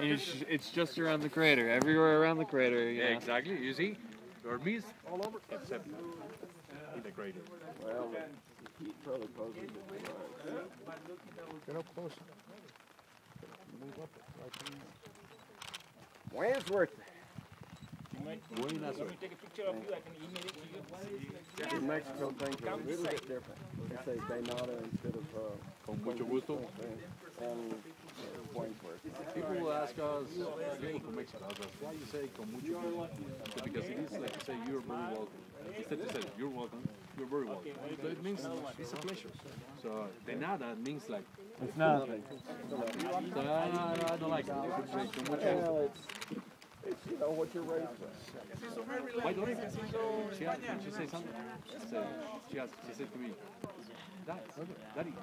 It's just around the crater. Everywhere around the crater. Yeah, exactly. You see, there are mist all over except in the crater. Well, keep probably closer to the Get up close. Move up. Wandsworth. Buenas. Let me take a picture of you. I can email it to you. In Mexico, things are a little bit different. They say Daynada instead of Con mucho gusto. and Wandsworth. People will ask us, people from Mexico, ask us, why you say con mucho gusto? Because it is like to say you're very welcome. Instead to say you're welcome, you're very welcome. So it means it's a pleasure. So de nada means like It's nothing. so I don't like it. They should say con mucho gusto. Well, it's you know what you're raised with. Why don't you? She said something. She said to me, Daddy.